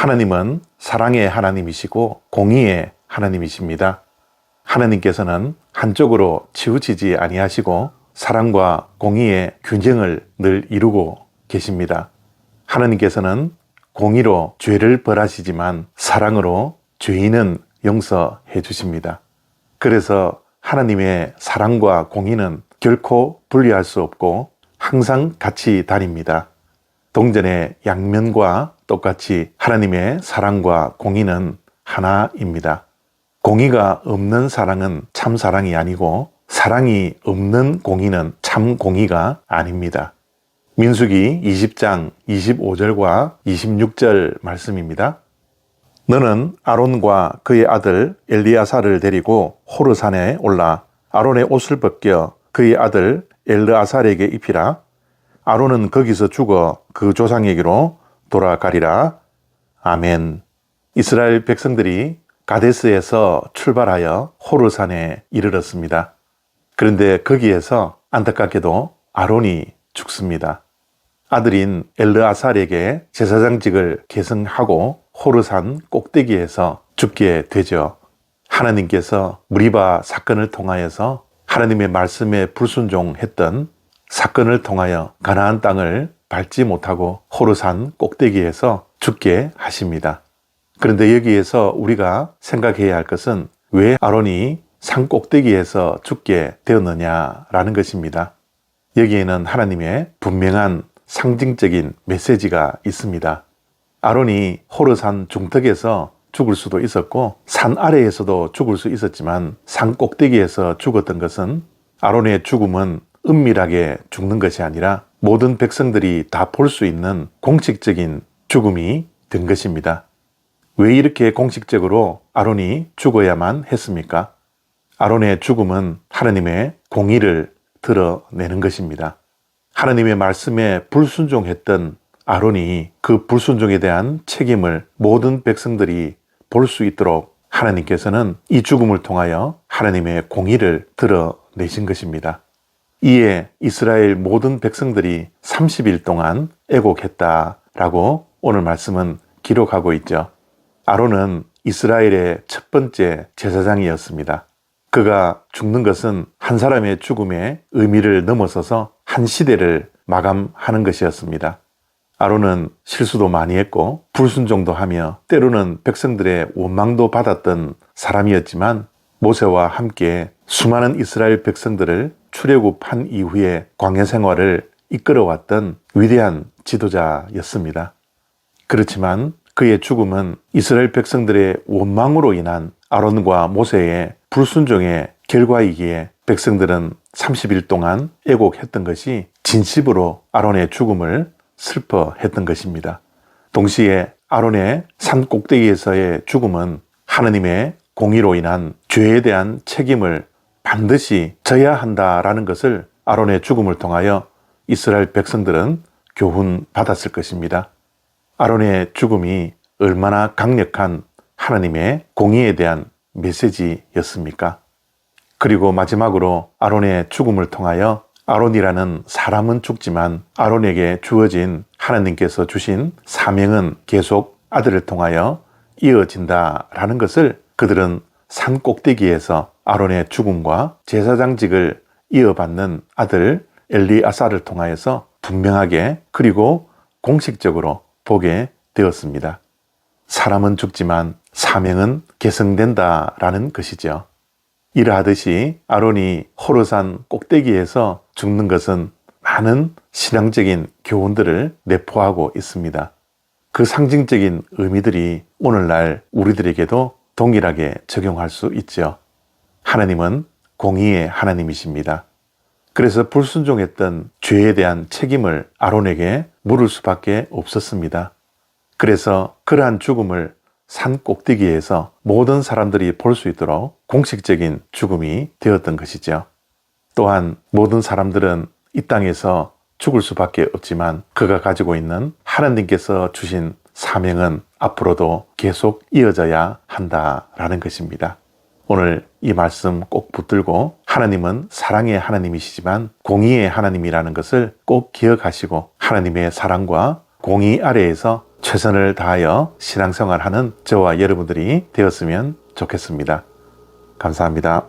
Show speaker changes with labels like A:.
A: 하나님은 사랑의 하나님이시고 공의의 하나님이십니다. 하나님께서는 한쪽으로 치우치지 아니하시고 사랑과 공의의 균형을 늘 이루고 계십니다. 하나님께서는 공의로 죄를 벌하시지만 사랑으로 죄인은 용서해 주십니다. 그래서 하나님의 사랑과 공의는 결코 분리할 수 없고 항상 같이 다닙니다. 동전의 양면과 똑같이 하나님의 사랑과 공의는 하나입니다. 공의가 없는 사랑은 참 사랑이 아니고 사랑이 없는 공의는 참 공의가 아닙니다. 민수기 20장 25절과 26절 말씀입니다. 너는 아론과 그의 아들 엘리아사를 데리고 호르산에 올라 아론의 옷을 벗겨 그의 아들 엘르아살에게 입히라. 아론은 거기서 죽어 그 조상에게로 돌아가리라. 아멘. 이스라엘 백성들이 가데스에서 출발하여 호르산에 이르렀습니다. 그런데 거기에서 안타깝게도 아론이 죽습니다. 아들인 엘르아살에게 제사장직을 계승하고 호르산 꼭대기에서 죽게 되죠. 하나님께서 무리바 사건을 통하여서 하나님의 말씀에 불순종했던 사건을 통하여 가나안 땅을 밟지 못하고 호르산 꼭대기에서 죽게 하십니다. 그런데 여기에서 우리가 생각해야 할 것은 왜 아론이 산 꼭대기에서 죽게 되었느냐라는 것입니다. 여기에는 하나님의 분명한 상징적인 메시지가 있습니다. 아론이 호르산 중턱에서 죽을 수도 있었고 산 아래에서도 죽을 수 있었지만 산 꼭대기에서 죽었던 것은 아론의 죽음은 은밀하게 죽는 것이 아니라 모든 백성들이 다 볼 수 있는 공식적인 죽음이 된 것입니다. 왜 이렇게 공식적으로 아론이 죽어야만 했습니까? 아론의 죽음은 하나님의 공의를 드러내는 것입니다. 하나님의 말씀에 불순종했던 아론이 그 불순종에 대한 책임을 모든 백성들이 볼 수 있도록 하나님께서는 이 죽음을 통하여 하나님의 공의를 드러내신 것입니다. 이에 이스라엘 모든 백성들이 30일 동안 애곡했다라고 오늘 말씀은 기록하고 있죠. 아론은 이스라엘의 첫 번째 제사장이었습니다. 그가 죽는 것은 한 사람의 죽음의 의미를 넘어서서 한 시대를 마감하는 것이었습니다. 아론은 실수도 많이 했고 불순종도 하며 때로는 백성들의 원망도 받았던 사람이었지만 모세와 함께 수많은 이스라엘 백성들을 출애굽한 이후에 광야 생활을 이끌어왔던 위대한 지도자였습니다. 그렇지만 그의 죽음은 이스라엘 백성들의 원망으로 인한 아론과 모세의 불순종의 결과이기에 백성들은 30일 동안 애곡했던 것이 진심으로 아론의 죽음을 슬퍼했던 것입니다. 동시에 아론의 산 꼭대기에서의 죽음은 하나님의 공의로 인한 죄에 대한 책임을 반드시 져야 한다라는 것을 아론의 죽음을 통하여 이스라엘 백성들은 교훈받았을 것입니다. 아론의 죽음이 얼마나 강력한 하나님의 공의에 대한 메시지였습니까? 그리고 마지막으로 아론의 죽음을 통하여 아론이라는 사람은 죽지만 아론에게 주어진 하나님께서 주신 사명은 계속 아들을 통하여 이어진다라는 것을 그들은 산 꼭대기에서 아론의 죽음과 제사장직을 이어받는 아들 엘리아사를 통하여서 분명하게 그리고 공식적으로 보게 되었습니다. 사람은 죽지만 사명은 계승된다라는 것이죠. 이러하듯이 아론이 호르산 꼭대기에서 죽는 것은 많은 신앙적인 교훈들을 내포하고 있습니다. 그 상징적인 의미들이 오늘날 우리들에게도 동일하게 적용할 수 있죠. 하나님은 공의의 하나님이십니다. 그래서 불순종했던 죄에 대한 책임을 아론에게 물을 수밖에 없었습니다. 그래서 그러한 죽음을 산 꼭대기에서 모든 사람들이 볼 수 있도록 공식적인 죽음이 되었던 것이죠. 또한 모든 사람들은 이 땅에서 죽을 수밖에 없지만 그가 가지고 있는 하나님께서 주신 사명은 앞으로도 계속 이어져야 한다라는 것입니다. 오늘 이 말씀 꼭 붙들고 하나님은 사랑의 하나님이시지만 공의의 하나님이라는 것을 꼭 기억하시고 하나님의 사랑과 공의 아래에서 최선을 다하여 신앙생활하는 저와 여러분들이 되었으면 좋겠습니다. 감사합니다.